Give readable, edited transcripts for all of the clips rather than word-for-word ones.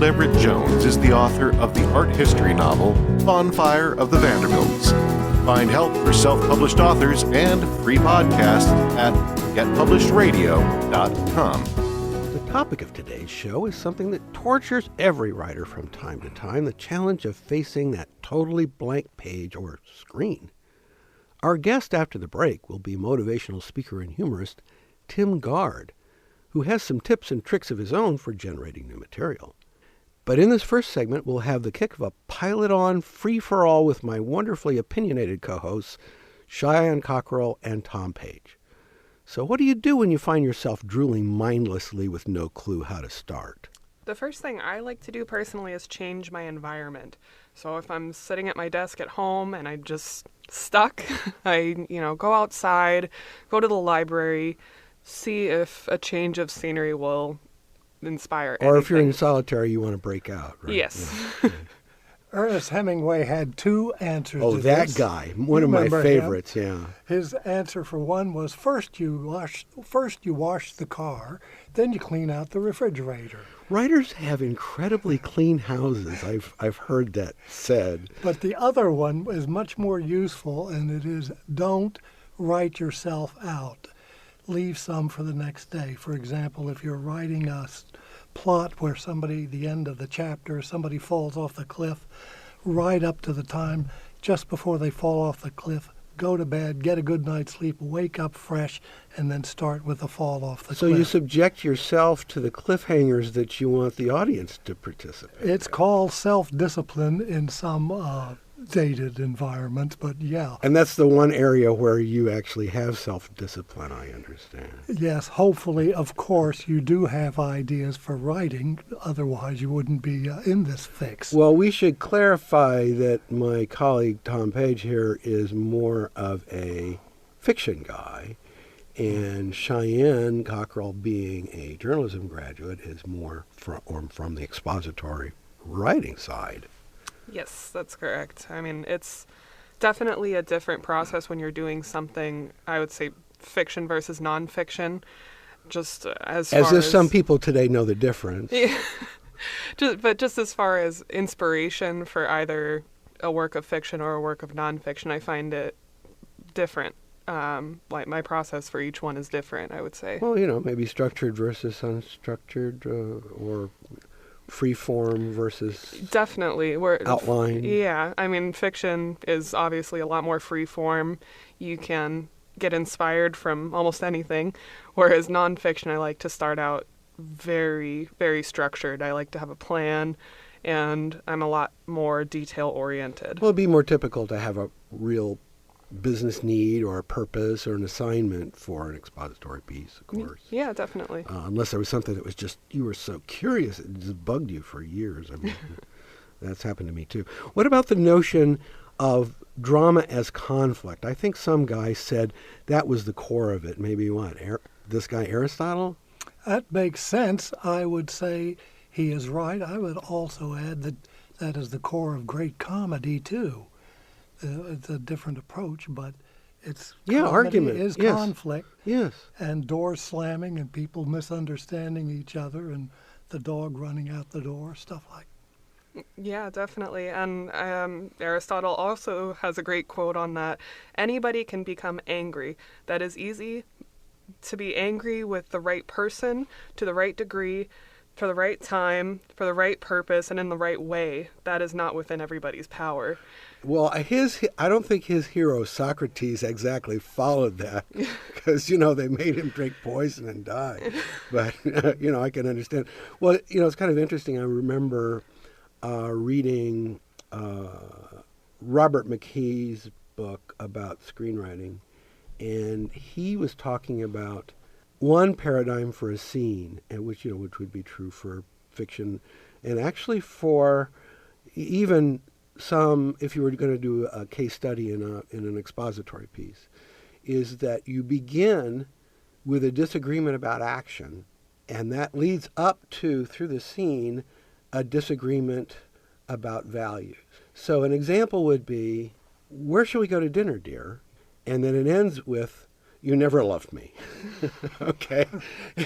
Gerald Everett Jones is the author of the art history novel Bonfire of the Vanderbilts. Find help for self-published authors and free podcasts at getpublishedradio.com. The topic of today's show is something that tortures every writer from time to time, the challenge of facing that totally blank page or screen. Our guest after the break will be motivational speaker and humorist Tim Gard, who has some tips and tricks of his own for generating new material. But in this first segment, we'll have the kick of a pilot-on free-for-all with my wonderfully opinionated co-hosts, Cheyenne, Cockrell, and Tom Page. So what do you do when you find yourself drooling mindlessly with no clue how to start? The first thing I like to do personally is change my environment. So if I'm sitting at my desk at home and I'm just stuck, I go outside, go to the library, see if a change of scenery will inspire anything. Or if you're in solitary, you want to break out, right? Yes. Yeah. Ernest Hemingway had two answers to this. Oh, that guy. One of my favorites, yeah. His answer for one was first you wash the car, then you clean out the refrigerator. Writers have incredibly clean houses. I've heard that said. But the other one is much more useful, and it is don't write yourself out. Leave some for the next day. For example, if you're writing a plot where the end of the chapter, somebody falls off the cliff, right up to the time just before they fall off the cliff, go to bed, get a good night's sleep, wake up fresh, and then start with the fall off the cliff. So you subject yourself to the cliffhangers that you want the audience to participate in. It's called self-discipline in some dated environment, but yeah. And that's the one area where you actually have self-discipline, I understand. Yes, hopefully, of course, you do have ideas for writing. Otherwise, you wouldn't be in this fix. Well, we should clarify that my colleague Tom Page here is more of a fiction guy, and Cheyenne Cockrell, being a journalism graduate, is more from the expository writing side. Yes, that's correct. I mean, it's definitely a different process when you're doing something, I would say, fiction versus nonfiction. Just as if some people today know the difference. Yeah. Just as far as inspiration for either a work of fiction or a work of nonfiction, I find it different. Like my process for each one is different, I would say. Well, maybe structured versus unstructured, or free form versus definitely outline. Yeah, I mean, fiction is obviously a lot more free form. You can get inspired from almost anything, whereas nonfiction, I like to start out very, very structured. I like to have a plan, and I'm a lot more detail oriented. Well, it'd be more typical to have a real business need or a purpose or an assignment for an expository piece, of course. Yeah, definitely. Unless there was something that was just, you were so curious, it just bugged you for years. I mean, that's happened to me too. What about the notion of drama as conflict? I think some guy said that was the core of it. Maybe what? This guy Aristotle? That makes sense. I would say he is right. I would also add that that is the core of great comedy too. It's a different approach, but it's argument is yes. conflict. Yes. And doors slamming and people misunderstanding each other and the dog running out the door, stuff like that. Yeah, definitely. And Aristotle also has a great quote on that. Anybody can become angry. That is easy to be angry with the right person, to the right degree, for the right time, for the right purpose, and in the right way. That is not within everybody's power. Well, I don't think his hero, Socrates, exactly followed that because, they made him drink poison and die. But, I can understand. Well, it's kind of interesting. I remember reading Robert McKee's book about screenwriting, and he was talking about one paradigm for a scene, which would be true for fiction, and actually for even some, if you were going to do a case study in an expository piece, is that you begin with a disagreement about action, and that leads up to, through the scene, a disagreement about values. So an example would be, where shall we go to dinner, dear? And then it ends with, you never loved me. Okay?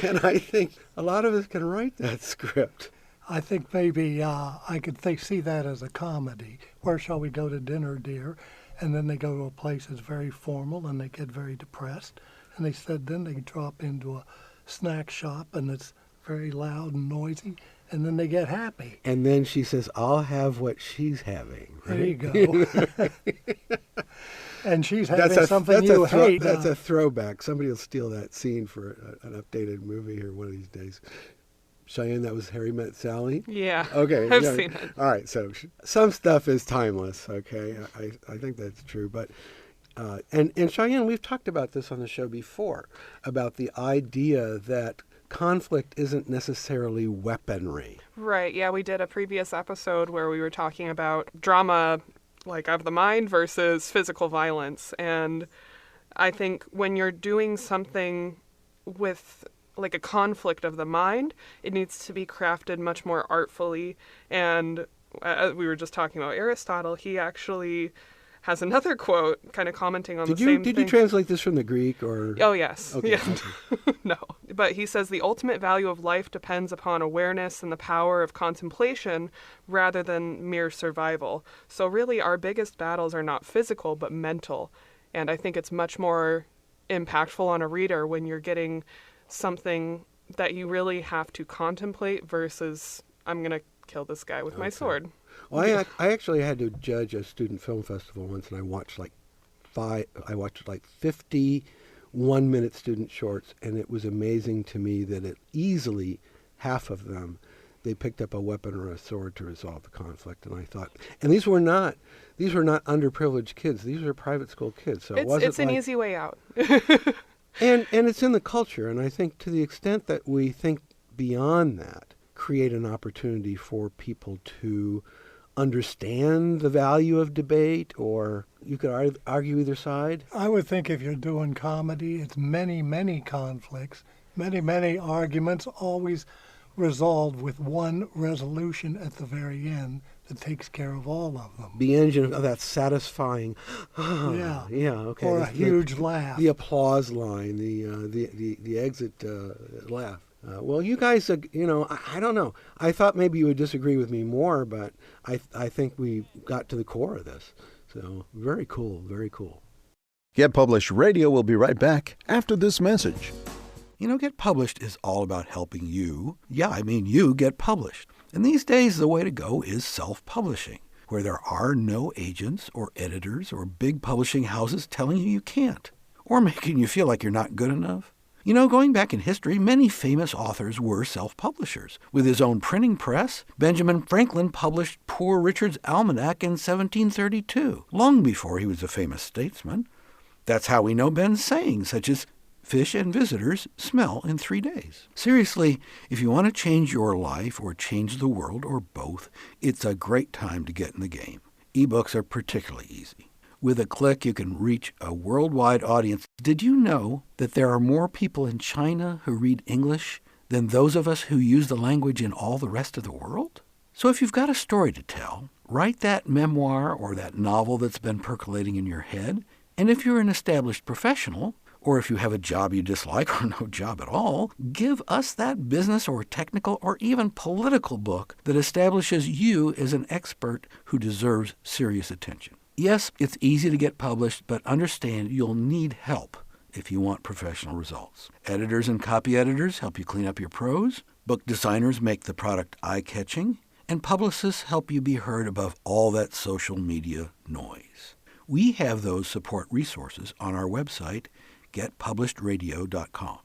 And I think a lot of us can write that script. I think maybe I could see that as a comedy. Where shall we go to dinner, dear? And then they go to a place that's very formal and they get very depressed. And they said then they drop into a snack shop and it's very loud and noisy. And then they get happy. And then she says, I'll have what she's having. Right? There you go. And she's having something you hate. That's a throwback. Somebody will steal that scene for an updated movie here one of these days. Cheyenne, that was Harry Met Sally? Yeah. Okay. I've seen it. All right. So some stuff is timeless. Okay. I think that's true. But and Cheyenne, we've talked about this on the show before, about the idea that conflict isn't necessarily weaponry. Right. Yeah, we did a previous episode where we were talking about drama, like of the mind versus physical violence. And I think when you're doing something with like a conflict of the mind, it needs to be crafted much more artfully. And we were just talking about Aristotle. He actually has another quote kind of commenting on the same thing. Did you translate this from the Greek or? Oh, yes. Okay. Yeah. No. But he says the ultimate value of life depends upon awareness and the power of contemplation rather than mere survival. So really our biggest battles are not physical but mental. And I think it's much more impactful on a reader when you're getting something that you really have to contemplate versus I'm going to kill this guy with my sword. Well, I actually had to judge a student film festival once, and I watched like 50 one-minute student shorts, and it was amazing to me that easily half of them, they picked up a weapon or a sword to resolve the conflict. And I thought, and these were not underprivileged kids; these were private school kids. So it's an easy way out. and it's in the culture, and I think to the extent that we think beyond that, create an opportunity for people to understand the value of debate, or you could argue either side? I would think if you're doing comedy, it's many, many conflicts, many, many arguments, always resolved with one resolution at the very end that takes care of all of them. The engine of that satisfying, yeah, okay, or a huge laugh. The applause line, the exit laugh. Well, you guys, I don't know. I thought maybe you would disagree with me more, but I think we got to the core of this. So very cool, very cool. Get Published Radio will be right back after this message. Get Published is all about helping you. Yeah, I mean you get published. And these days, the way to go is self-publishing, where there are no agents or editors or big publishing houses telling you can't, or making you feel like you're not good enough. Going back in history, many famous authors were self-publishers. With his own printing press, Benjamin Franklin published Poor Richard's Almanac in 1732, long before he was a famous statesman. That's how we know Ben's sayings, such as, "Fish and visitors smell in 3 days." Seriously, if you want to change your life or change the world or both, it's a great time to get in the game. Ebooks are particularly easy. With a click, you can reach a worldwide audience. Did you know that there are more people in China who read English than those of us who use the language in all the rest of the world? So if you've got a story to tell, write that memoir or that novel that's been percolating in your head. And if you're an established professional, or if you have a job you dislike or no job at all, give us that business or technical or even political book that establishes you as an expert who deserves serious attention. Yes, it's easy to get published, but understand you'll need help if you want professional results. Editors and copy editors help you clean up your prose. Book designers make the product eye-catching. And publicists help you be heard above all that social media noise. We have those support resources on our website, getpublishedradio.com.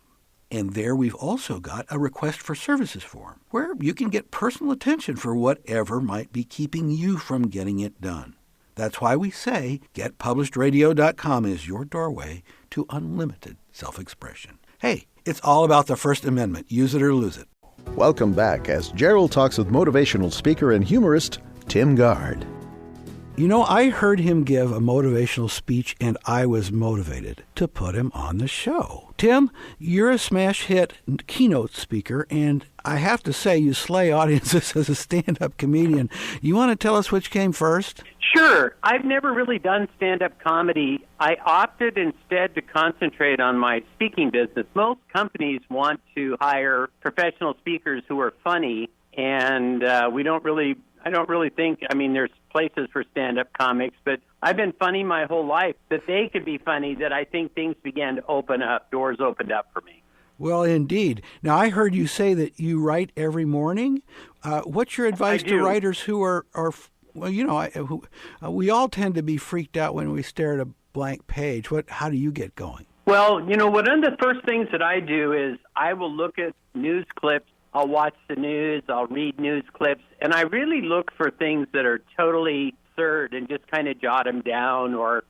And there we've also got a request for services form, where you can get personal attention for whatever might be keeping you from getting it done. That's why we say getpublishedradio.com is your doorway to unlimited self-expression. Hey, it's all about the First Amendment. Use it or lose it. Welcome back as Gerald talks with motivational speaker and humorist Tim Gard. I heard him give a motivational speech, and I was motivated to put him on the show. Tim, you're a smash hit keynote speaker, and I have to say you slay audiences as a stand-up comedian. You want to tell us which came first? Sure. I've never really done stand-up comedy. I opted instead to concentrate on my speaking business. Most companies want to hire professional speakers who are funny, and I don't really think, I mean, there's places for stand-up comics, but I've been funny my whole life. That they could be funny, that I think things began to open up, doors opened up for me. Well, indeed. Now, I heard you say that you write every morning. What's your advice to writers who are well, you know, we all tend to be freaked out when we stare at a blank page. How do you get going? Well, you know, one of the first things that I do is I will look at news clips. I'll watch the news. I'll read news clips. And I really look for things that are totally absurd and just kind of jot them down, or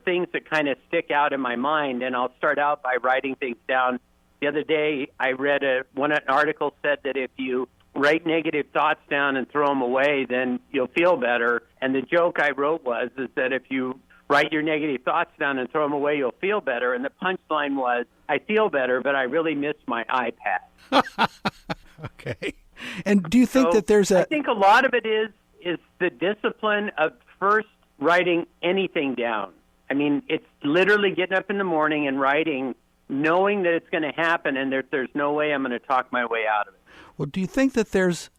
things that kind of stick out in my mind. And I'll start out by writing things down. The other day, I read an article said that if you write negative thoughts down and throw them away, then you'll feel better. And the joke I wrote is that if you write your negative thoughts down and throw them away, you'll feel better. And the punchline was, I feel better, but I really miss my iPad. Okay. And do you think that there's I think a lot of it is the discipline of first writing anything down. I mean, it's literally getting up in the morning and writing, knowing that it's going to happen and there's no way I'm going to talk my way out of it. Well, do you think that there's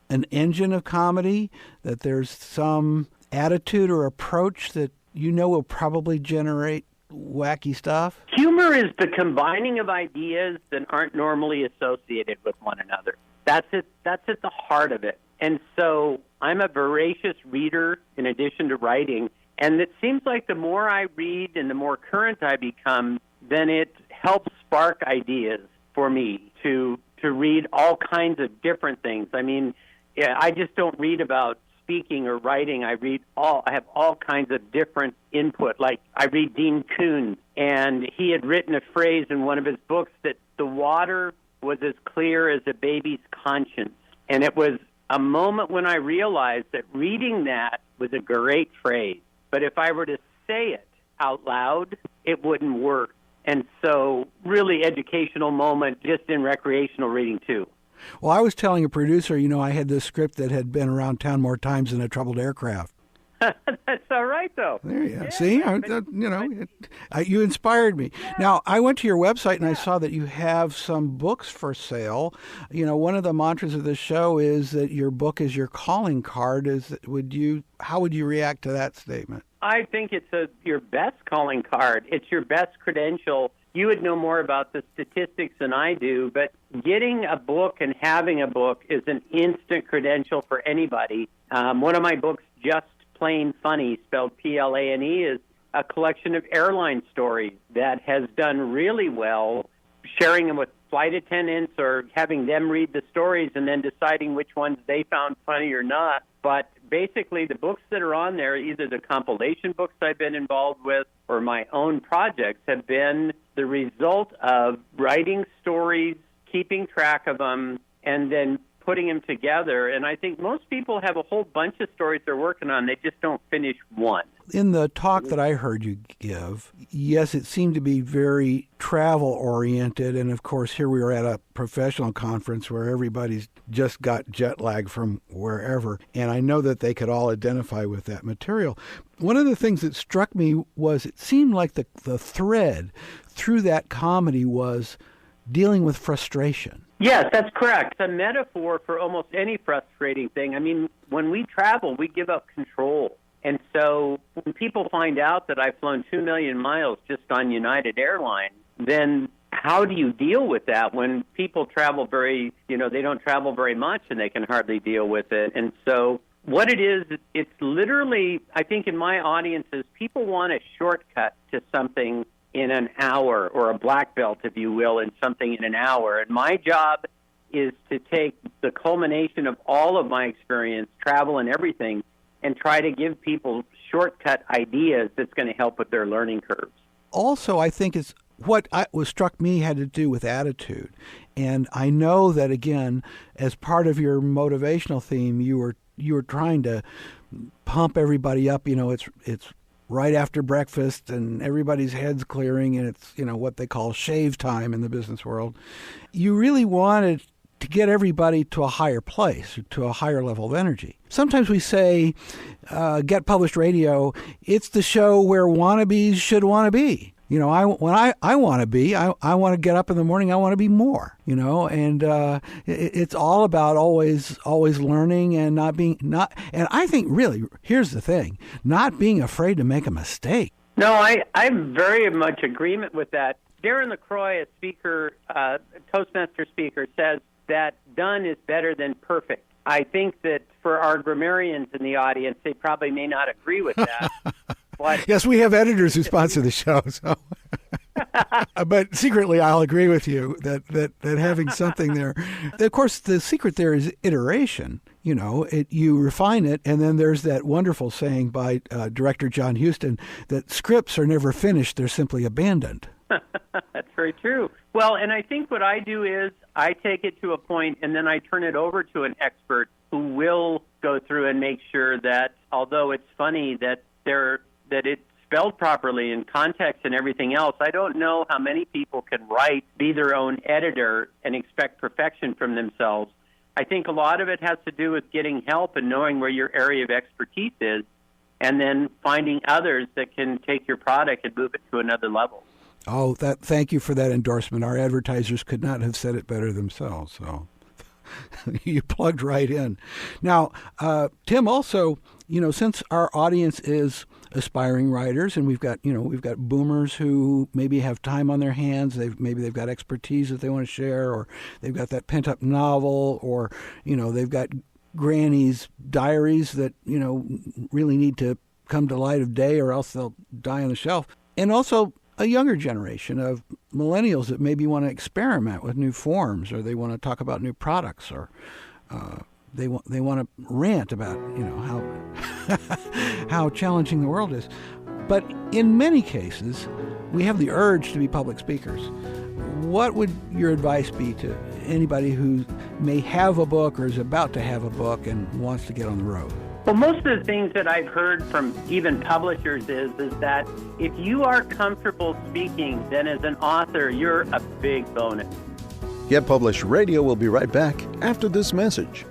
an engine of comedy, that there's some attitude or approach that you know will probably generate wacky stuff? Humor is the combining of ideas that aren't normally associated with one another. That's at the heart of it. And so I'm a voracious reader in addition to writing, and it seems like the more I read and the more current I become, then it helps spark ideas for me to read all kinds of different things. I mean, I just don't read about speaking or writing. I have all kinds of different input. Like I read Dean Koontz, and he had written a phrase in one of his books that the water was as clear as a baby's conscience. And it was a moment when I realized that reading that was a great phrase. But if I were to say it out loud, it wouldn't work. And so really educational moment just in recreational reading too. Well, I was telling a producer, you know, I had this script that had been around town more times than a troubled aircraft. That's all right, though. There you go. Yeah, see, you inspired me. Yeah. Now, I went to your website and I saw that you have some books for sale. You know, one of the mantras of the show is that your book is your calling card. How would you react to that statement? I think it's your best calling card. It's your best credential. You would know more about the statistics than I do, but getting a book and having a book is an instant credential for anybody. One of my books, Just Plain Funny, spelled Plane, is a collection of airline stories that has done really well, sharing them with flight attendants or having them read the stories and then deciding which ones they found funny or not. But basically, the books that are on there, either the compilation books I've been involved with or my own projects, have been the result of writing stories, keeping track of them, and then putting them together. And I think most people have a whole bunch of stories they're working on. They just don't finish one. In the talk that I heard you give, yes, it seemed to be very travel-oriented. And, of course, here we were at a professional conference where everybody's just got jet lag from wherever. And I know that they could all identify with that material. One of the things that struck me was it seemed like the thread through that comedy was dealing with frustration. Yes, that's correct. It's a metaphor for almost any frustrating thing. I mean, when we travel, we give up control. And so when people find out that I've flown 2 million miles just on United Airlines, then how do you deal with that when people travel they don't travel very much and they can hardly deal with it? And so what it is, it's literally, I think in my audiences, people want a shortcut to something in an hour, or a black belt, if you will, in something in an hour. And my job is to take the culmination of all of my experience, travel and everything, and try to give people shortcut ideas that's going to help with their learning curves. Also, I think it's what struck me had to do with attitude. And I know that, again, as part of your motivational theme, you were trying to pump everybody up. You know, it's right after breakfast and everybody's head's clearing and it's, what they call shave time in the business world. You really wanted to get everybody to a higher place, to a higher level of energy. Sometimes we say, Get Published Radio, it's the show where wannabes should want to be. You know, when I want to be, I want to get up in the morning. I want to be more. You know, and it's all about always learning and not being. And I think really, here's the thing: not being afraid to make a mistake. No, I'm very much agreement with that. Darren LaCroix, a speaker, Toastmaster speaker, says that done is better than perfect. I think that for our grammarians in the audience, they probably may not agree with that. But yes, we have editors who sponsor the show, so. But secretly, I'll agree with you that having something there. Of course, the secret there is iteration. You know, you refine it, and then there's that wonderful saying by director John Huston that scripts are never finished; they're simply abandoned. That's very true. Well, and I think what I do is I take it to a point, and then I turn it over to an expert who will go through and make sure that, although it's funny that it's spelled properly in context and everything else, I don't know how many people can write, be their own editor, and expect perfection from themselves. I think a lot of it has to do with getting help and knowing where your area of expertise is, and then finding others that can take your product and move it to another level. Oh, thank you for that endorsement. Our advertisers could not have said it better themselves. So you plugged right in. Now, Tim, also, you know, since our audience is aspiring writers, and we've got boomers who maybe have time on their hands, maybe they've got expertise that they want to share, or they've got that pent up novel, or they've got granny's diaries that really need to come to light of day, or else they'll die on the shelf. And also a younger generation of millennials that maybe want to experiment with new forms, or they want to talk about new products, or they want to rant about how challenging the world is. But in many cases, we have the urge to be public speakers. What would your advice be to anybody who may have a book or is about to have a book and wants to get on the road? Well, most of the things that I've heard from even publishers is that if you are comfortable speaking, then as an author, you're a big bonus. Get Published Radio will be right back after this message.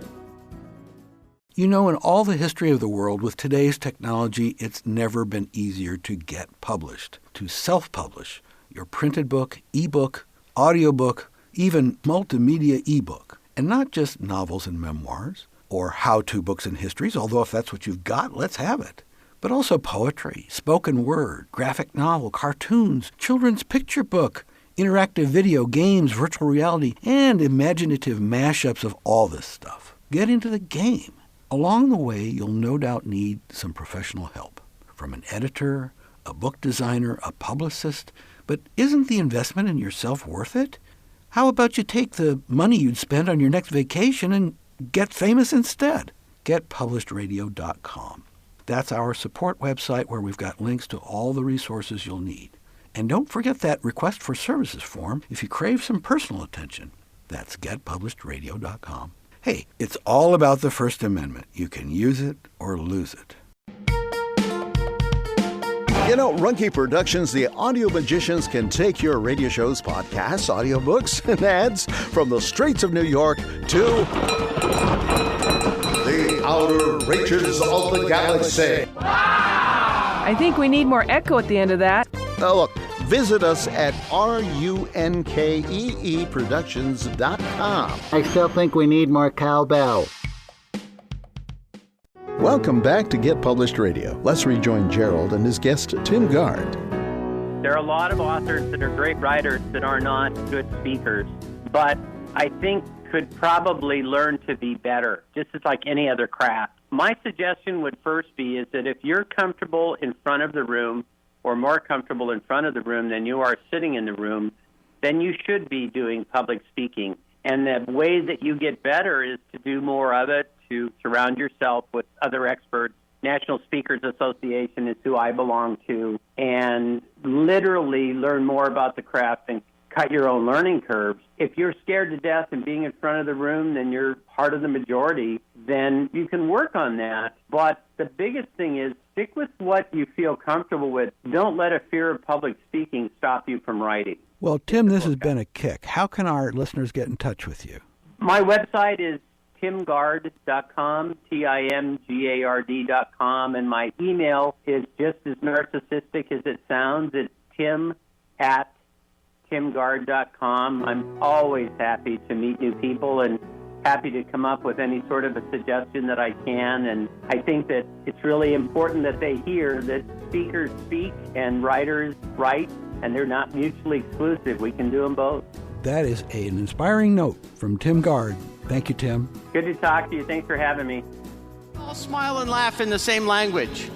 In all the history of the world, with today's technology, it's never been easier to get published, to self-publish your printed book, ebook, audiobook, even multimedia ebook. And not just novels and memoirs, or how-to books and histories, although if that's what you've got, let's have it. But also poetry, spoken word, graphic novel, cartoons, children's picture book, interactive video, games, virtual reality, and imaginative mashups of all this stuff. Get into the game. Along the way, you'll no doubt need some professional help from an editor, a book designer, a publicist. But isn't the investment in yourself worth it? How about you take the money you'd spend on your next vacation and get famous instead? GetPublishedRadio.com. That's our support website where we've got links to all the resources you'll need. And don't forget that request for services form if you crave some personal attention. That's GetPublishedRadio.com. Hey, it's all about the First Amendment. You can use it or lose it. Runke Productions, the audio magicians, can take your radio shows, podcasts, audiobooks, and ads from the streets of New York to the outer reaches of the galaxy. I think we need more echo at the end of that. Look, visit us at runkeeproductions.com. I still think we need more cowbell. Welcome back to Get Published Radio. Let's rejoin Gerald and his guest, Tim Gard. There are a lot of authors that are great writers that are not good speakers, but I think could probably learn to be better, just as like any other craft. My suggestion would first be is that if you're comfortable in front of the room, or more comfortable in front of the room than you are sitting in the room, then you should be doing public speaking. And the way that you get better is to do more of it, to surround yourself with other experts. National Speakers Association is who I belong to, and literally learn more about the craft and cut your own learning curves. If you're scared to death and being in front of the room, then you're part of the majority, then you can work on that. But the biggest thing is stick with what you feel comfortable with. Don't let a fear of public speaking stop you from writing. Well, Tim, this has been a kick. How can our listeners get in touch with you? My website is timgard.com, TIMGARD.com, and my email is just as narcissistic as it sounds. It's Tim at timgard.com. I'm always happy to meet new people and happy to come up with any sort of a suggestion that I can. And I think that it's really important that they hear that speakers speak and writers write, and they're not mutually exclusive. We can do them both. That is an inspiring note from Tim Gard. Thank you, Tim. Good to talk to you. Thanks for having me. All smile and laugh in the same language,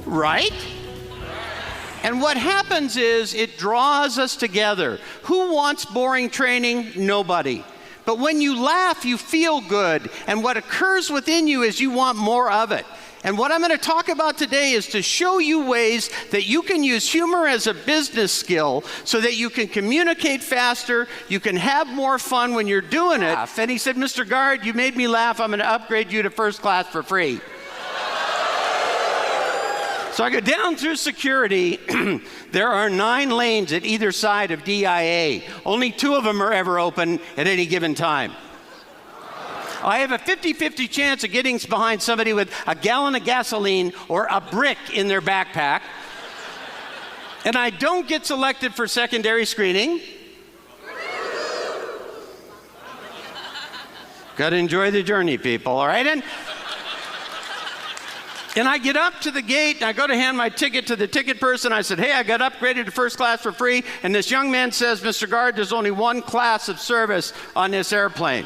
right? And what happens is it draws us together. Who wants boring training? Nobody. But when you laugh, you feel good. And what occurs within you is you want more of it. And what I'm going to talk about today is to show you ways that you can use humor as a business skill so that you can communicate faster, you can have more fun when you're doing it. And he said, Mr. Gard, you made me laugh. I'm going to upgrade you to first class for free. So I go down through security. There are 9 lanes at either side of DIA. Only 2 of them are ever open at any given time. I have a 50-50 chance of getting behind somebody with a gallon of gasoline or a brick in their backpack. And I don't get selected for secondary screening. Got to enjoy the journey, people, all right? And I get up to the gate, and I go to hand my ticket to the ticket person. I said, hey, I got upgraded to first class for free. And this young man says, Mr. Gard, there's only one class of service on this airplane.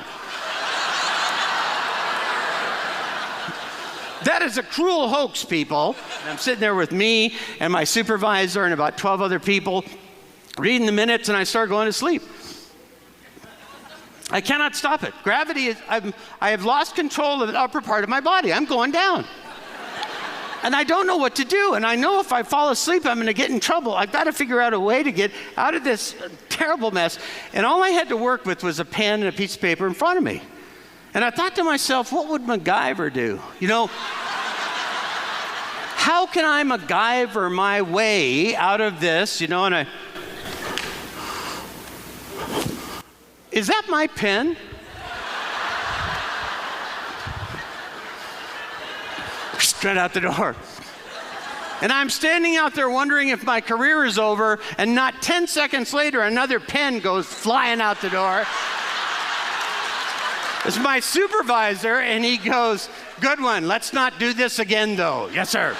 That is a cruel hoax, people. And I'm sitting there with me and my supervisor and about 12 other people reading the minutes, and I start going to sleep. I cannot stop it. Gravity is, I have lost control of the upper part of my body. I'm going down. And I don't know what to do. And I know if I fall asleep, I'm going to get in trouble. I've got to figure out a way to get out of this terrible mess. And all I had to work with was a pen and a piece of paper in front of me. And I thought to myself, what would MacGyver do? You know, how can I MacGyver my way out of this? You know, and is that my pen? Straight out the door. And I'm standing out there wondering if my career is over, and not 10 seconds later, another pen goes flying out the door. It's my supervisor, and he goes, good one, let's not do this again, though. Yes, sir.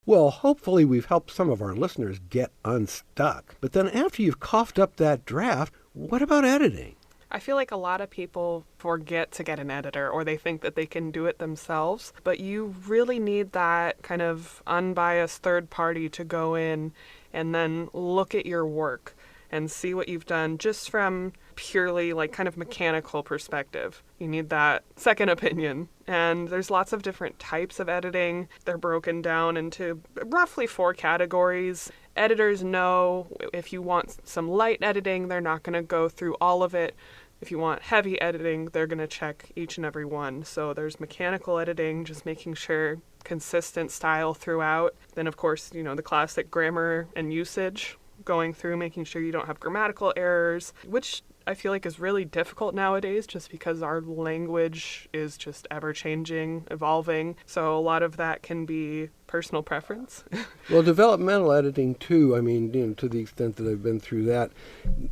Well, hopefully we've helped some of our listeners get unstuck. But then after you've coughed up that draft, what about editing? I feel like a lot of people forget to get an editor, or they think that they can do it themselves, but you really need that kind of unbiased third party to go in and then look at your work and see what you've done just from purely like kind of mechanical perspective. You need that second opinion. And there's lots of different types of editing. They're broken down into roughly 4 categories. Editors know if you want some light editing, they're not going to go through all of it. If you want heavy editing, they're going to check each and every one. So there's mechanical editing, just making sure consistent style throughout. Then, of course, you know, the classic grammar and usage, going through making sure you don't have grammatical errors, which I feel like is really difficult nowadays just because our language is just ever-changing, evolving. So a lot of that can be personal preference. Well, developmental editing, too, I mean, you know, to the extent that I've been through that,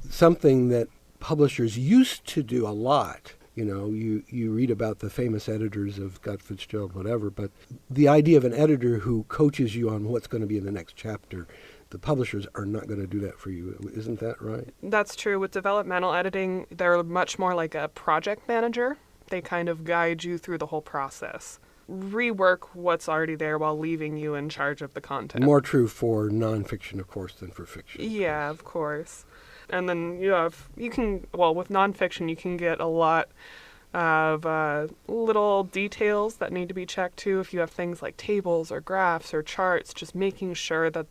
something that publishers used to do a lot. You know, you read about the famous editors of Scott Fitzgerald, whatever, but the idea of an editor who coaches you on what's going to be in the next chapter, the publishers are not going to do that for you. Isn't that right? That's true. With developmental editing, they're much more like a project manager. They kind of guide you through the whole process. Rework what's already there while leaving you in charge of the content. More true for nonfiction, of course, than for fiction. Yeah, of course. And then with nonfiction, you can get a lot of little details that need to be checked too. If you have things like tables or graphs or charts, just making sure that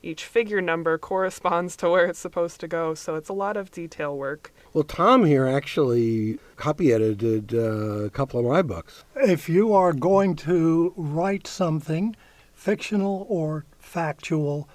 each figure number corresponds to where it's supposed to go. So it's a lot of detail work. Well, Tom here actually copy edited a couple of my books. If you are going to write something, fictional or factual,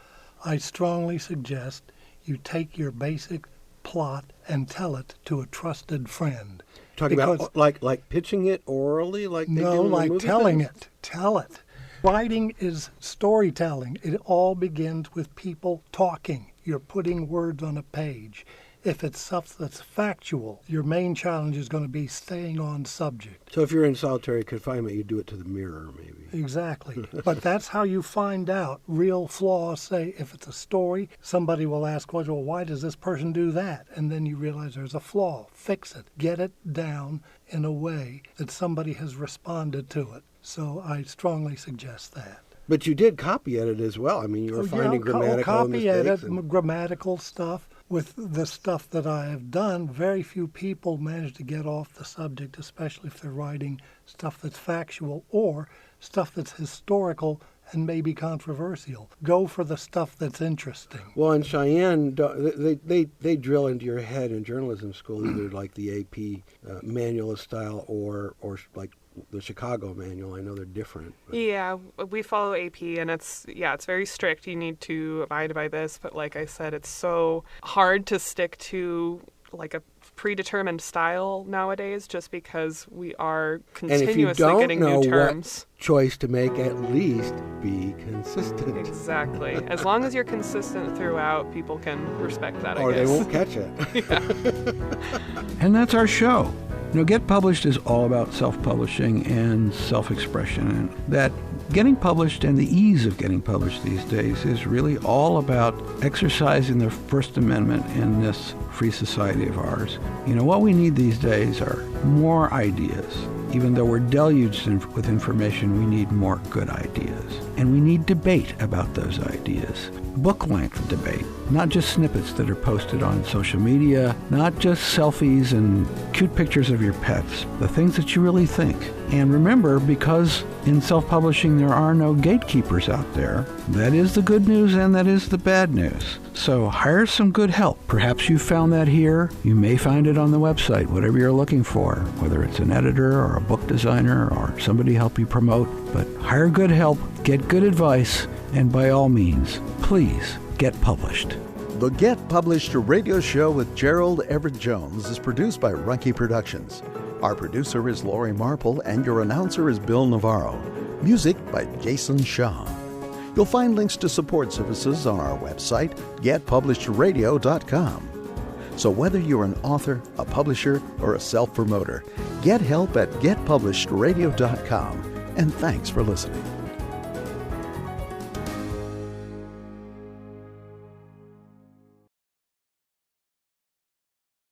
I strongly suggest you take your basic plot and tell it to a trusted friend. Talking about like pitching it orally, like they do in like movie telling things? it. Tell it. Writing is storytelling. It all begins with people talking. You're putting words on a page. If it's stuff that's factual, your main challenge is going to be staying on subject. So if you're in solitary confinement, you do it to the mirror, maybe. Exactly. But that's how you find out real flaws. Say, if it's a story, somebody will ask, well, why does this person do that? And then you realize there's a flaw. Fix it. Get it down in a way that somebody has responded to it. So I strongly suggest that. But you did copy edit as well. I mean, you were finding grammatical copy mistakes. Edit, grammatical stuff. With the stuff that I have done, very few people manage to get off the subject, especially if they're writing stuff that's factual or stuff that's historical and maybe controversial. Go for the stuff that's interesting. Well, in Cheyenne, they drill into your head in journalism school, either like the AP manual style or like the Chicago manual. I know they're different. But. Yeah, we follow AP, and it's very strict. You need to abide by this, but like I said, it's so hard to stick to like a predetermined style nowadays, just because we are continuously getting new terms. And if you don't know what choice to make, at least be consistent. Exactly. As long as you're consistent throughout, people can respect that, or I guess. they won't catch it. Yeah. And that's our show. Get Published is all about self-publishing and self-expression, and that getting published and the ease of getting published these days is really all about exercising the First Amendment in this free society of ours. What we need these days are more ideas. Even though we're deluged with information, we need more good ideas. And we need debate about those ideas. Book-length debate, not just snippets that are posted on social media, not just selfies and cute pictures of your pets, the things that you really think. And remember, because in self-publishing there are no gatekeepers out there, that is the good news and that is the bad news. So hire some good help. Perhaps you found that here. You may find it on the website, whatever you're looking for, whether it's an editor or a book designer or somebody help you promote. But hire good help, get good advice, and by all means, please get published. The Get Published radio show with Gerald Everett Jones is produced by Runkey Productions. Our producer is Lori Marple, and your announcer is Bill Navarro. Music by Jason Shaw. You'll find links to support services on our website, getpublishеdradio.com. So whether you're an author, a publisher, or a self-promoter, get help at getpublishedradio.com. And thanks for listening.